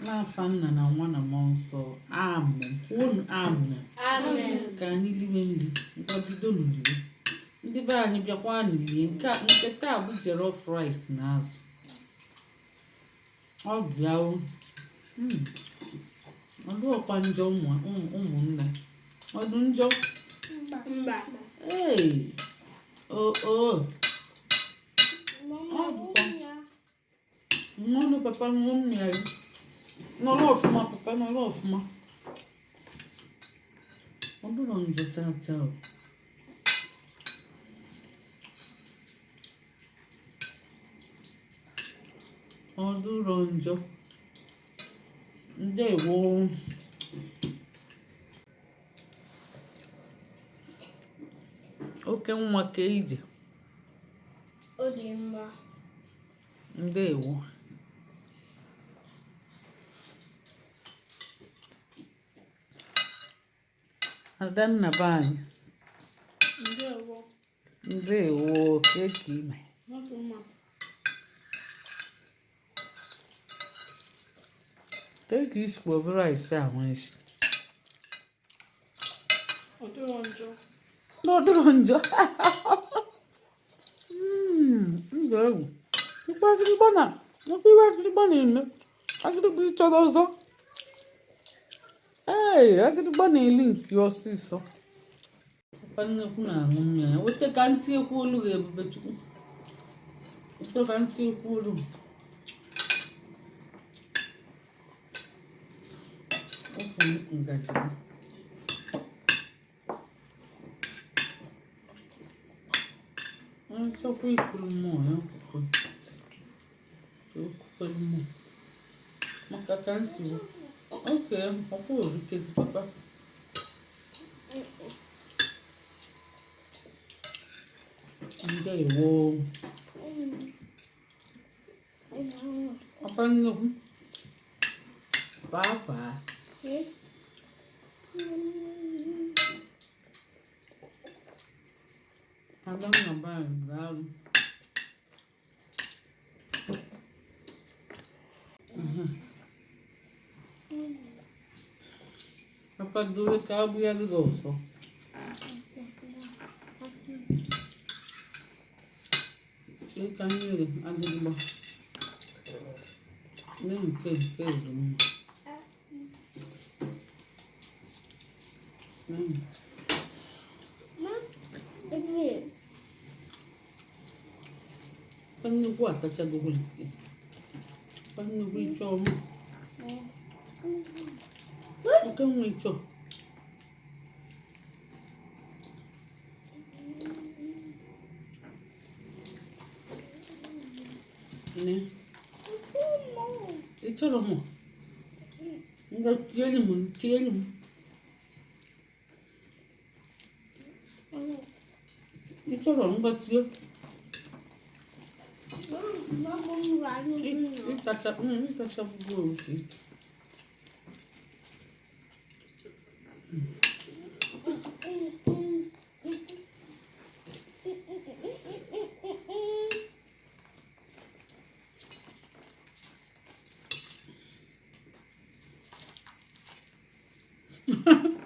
n'afa Nna na Nwa na Mmụọ Nsọ. Amen. Kwuonu amen. Amen. Ka anyị liwe nri mkpabido n'uliwe. Ndị be anyị bịakwa n'ilie nke taa bụ jollof rice na azụ. Ọ bịawo. Ọdụ ọkwa njọ ụmụnne. Ọdụ njọ. Mba. Ee. Mmanụ papa ṅụọ mmiri. Nọrọ ọfụma papa, nọrọ ọfụma. Ọ bụrụ njọ tata o. Ọ dụrọ njọ. Ndewo. Oke nwa ka ije. Ọ dị mma. Ndewo. Adanna be anyị. Ndewo. Ndewo ka ime. Take isi kpọbere ise a nwa isi. Ọ dịrọ njọ. N'ọdụrụ njọ. Ndụ egwu. Ikpe agịrịgba na-eme. Agịrịgba ịchọrọ ọzọ. Agịrịgba na-eli nke ọsịsọ. Papa nnekwu na-aṅụ mmiri. Weta ka ntị ekwu olu ga Ebubechukwu. Weta ka ntị ekwu olu. Ofu ngaji. Chọkwa ikuru mmụọ ya okwukwe mmụọ maka ka nsi oke ọkwa orikezi papa. Ndewo papa nnukwu papa. Adanna be anyị daalụ. Papa dowe ka agbụ ya dị ọzọ. Chee ka mmiri agịrịgba. Nne nke erumma. Nnukwu atachagogo nke. Nnukwu ịchọ ọmụ. Oke nwa ịchọ. Ne. Ịchọrọ mụ. Nga tienyi m. Ịchọrọ mgbatị. Ịtacha bụgo oke.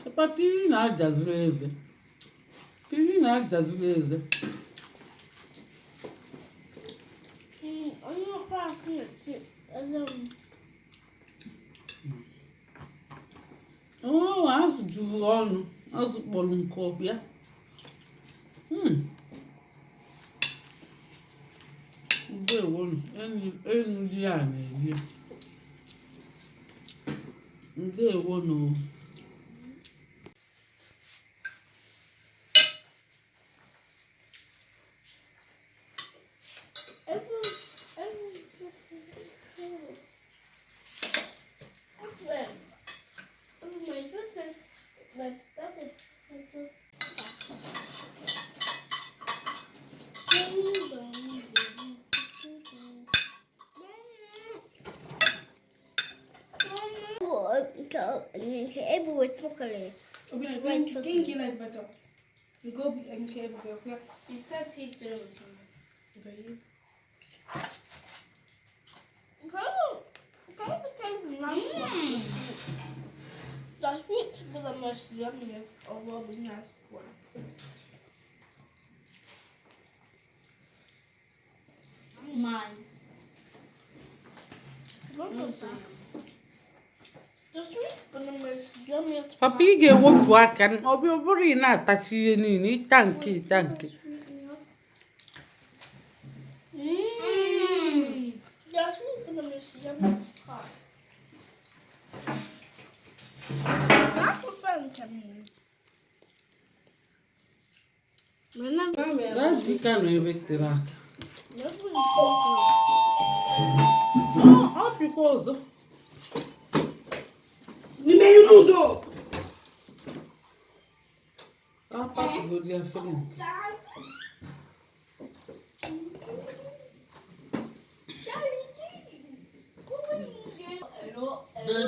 Papa tiri na-ajazuru eze. Azụ juru ọnụ. Azụ kpọrọ nke ọbịa. Ndewo enuli a na-eri. Ndewo no. Able with chocolate. Think you like better. You go and care about okay? You can't taste everything. Okay. Can you taste nothing? Bu da başlayacağım yine. Allah bilmez. Mine. Papa ị ga-ewefu aka ọ bụrụ ị na-atachi ihe niile ịta nke Dazika nọ ebe tere aka ọ pịkwa ọzọ N'ime ihe ụzọ ọ kpafugodi efere nke